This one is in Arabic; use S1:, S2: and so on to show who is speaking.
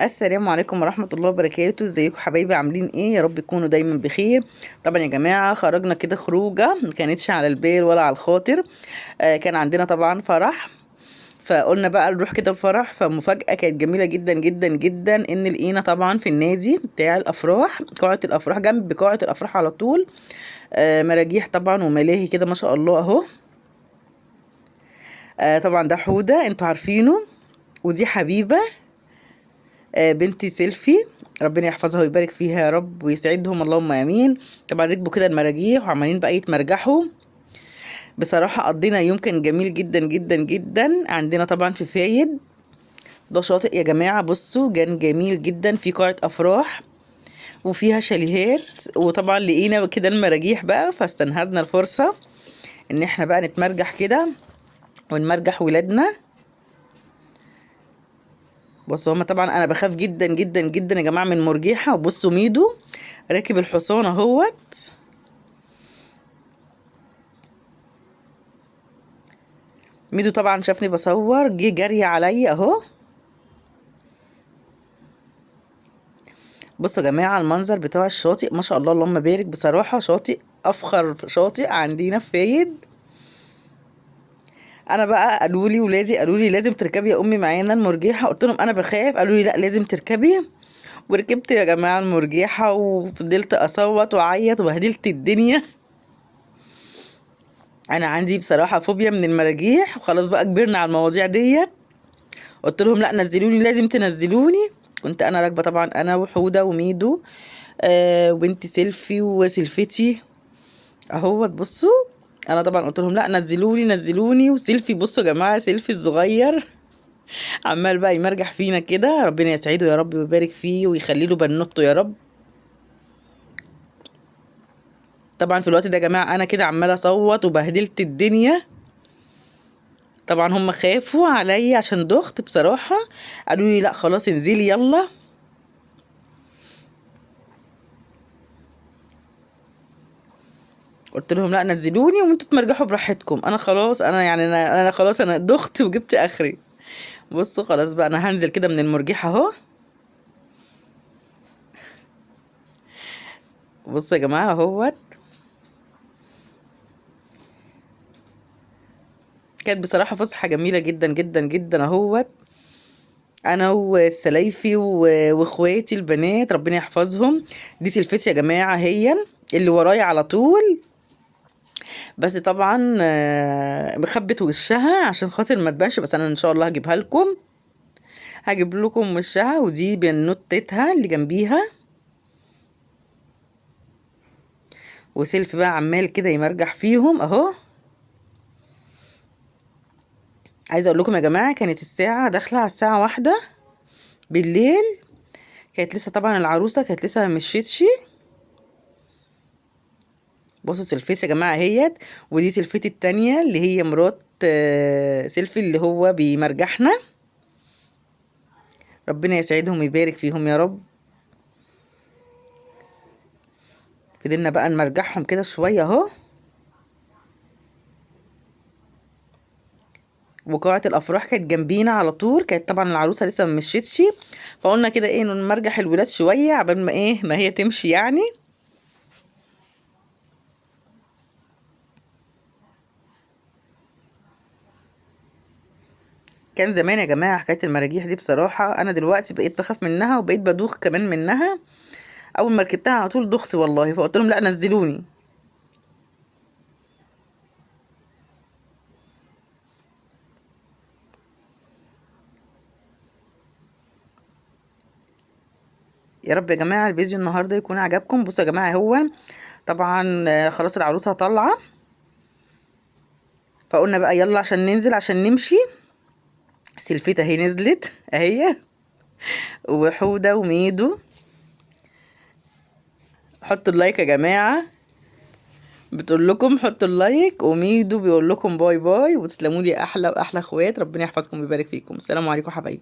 S1: السلام عليكم ورحمة الله وبركاته. ازيكم حبايبي؟ عاملين ايه؟ يا رب تكونوا دايما بخير. طبعا يا جماعة خرجنا كده خروجة ما كانتش على البال ولا على الخاطر. كان عندنا طبعا فرح، فقلنا بقى نروح كده الفرح. فمفاجأة كانت جميلة جدا جدا جدا ان لقينا طبعا في النادي بتاع الافراح، قاعة الافراح، جنب قاعة الافراح على طول مراجيح طبعا وملاهي كده ما شاء الله اهو. طبعا ده حودة انتوا عارفينه، ودي حبيبة بنتي سيلفي، ربنا يحفظها ويبارك فيها يا رب ويسعدهم اللهم امين. طبعا ركبوا كده المراجيح وعمالين بقى يتمرجحوا. بصراحة قضينا يوم كان جميل جدا جدا جدا. عندنا طبعا في فايد، ده شاطئ يا جماعة، بصوا كان جميل جدا، في قاعة افراح وفيها شاليهات. وطبعا لقينا كده المراجيح بقى، فاستنهزنا الفرصة ان احنا بقى نتمرجح كده ونمرجح ولادنا. بصوا هما طبعا انا بخاف جدا جدا جدا يا جماعه من مرجيحه. وبصوا ميدو راكب الحصان اهوت. ميدو طبعا شافني بصور جه جري عليا اهو. بصوا يا جماعه المنظر بتاع الشاطئ ما شاء الله اللهم بارك، بصراحه شاطئ افخر شاطئ عندنا في فايد. انا بقى قالوا لي ولادي قالوا لي لازم تركبي يا امي معانا المرجيحه، قلت لهم انا بخاف، قالوا لي لا لازم تركبي. وركبت يا جماعه المرجيحه وفضلت اصوت واعيط وبهدلت الدنيا. انا عندي بصراحه فوبيا من المراجيح، وخلاص بقى كبرنا على المواضيع ديت. قلت لهم لا نزلوني، لازم تنزلوني. كنت انا راكبه طبعا انا وحوده وميدو وبنتي سيلفي وسلفتي اهوت. بصوا انا طبعا قلت لهم لا نزلوني نزلوني. وسيلفي بصوا يا جماعه، سيلفي الصغير عمال بقى يمرجح فينا كده، ربنا يسعده يا رب ويبارك فيه ويخلي له بنوته يا رب. طبعا في الوقت ده يا جماعه انا كده عماله اصوت وبهدلت الدنيا. طبعا هم خافوا عليا عشان دخت بصراحة، قالوا لي لا خلاص انزلي يلا. قلت لهم لا نزلوني وانتوا تمرجحوا براحتكم، انا خلاص انا يعني انا خلاص انا دخت وجبت اخري. بصوا خلاص بقى انا هنزل كده من المرجحة اهو. بصوا يا جماعة اهوت. كانت بصراحة فسحة جميلة جدا جدا جدا اهوت. انا والسلايفي واخواتي البنات ربنا يحفظهم. دي سلفتي يا جماعة، هي اللي ورايا على طول. بس طبعا مخبت وشها عشان خاطر ما تبانش، بس انا ان شاء الله هجيبها لكم، هجيب لكم وشها. ودي بنوتتها اللي جنبيها. وسيلف بقى عمال كده يمرجح فيهم اهو. عايزه اقول لكم يا جماعه كانت الساعه داخله على الساعه 1 بالليل. كانت لسه طبعا العروسه كانت لسه مشيتش. بصوا سلفتي يا جماعه اهيت. ودي سلفتي التانية اللي هي مرات سيلفي اللي هو بيمرجحنا، ربنا يسعدهم ويبارك فيهم يا رب. فضلنا بقى نمرجحهم كده شويه اهو. وقاعة الافراح كانت جنبينا على طول، كانت طبعا العروسه لسه ما مشيتش. فقلنا كده ايه نمرجح الولاد شويه عبال ما ايه ما هي تمشي يعني. كان زمان يا جماعه حكايه المراجيح دي بصراحه، انا دلوقتي بقيت بخاف منها وبقيت بدوخ كمان منها. اول ما ركبتها على طول دخت والله، فقلت لهم لا نزلوني. يا رب يا جماعه الفيديو النهارده يكون عجبكم. بصوا يا جماعه هو طبعا خلاص العروسه طالعه، فقلنا بقى يلا عشان ننزل عشان نمشي. سلفتها اهي نزلت اهي، وحوده وميدو. حطوا اللايك يا جماعه، بتقول لكم حطوا اللايك. وميدو بيقول لكم باي باي، وتسلموا لي احلى واحلى اخوات، ربنا يحفظكم ويبارك فيكم. السلام عليكم حبايبي.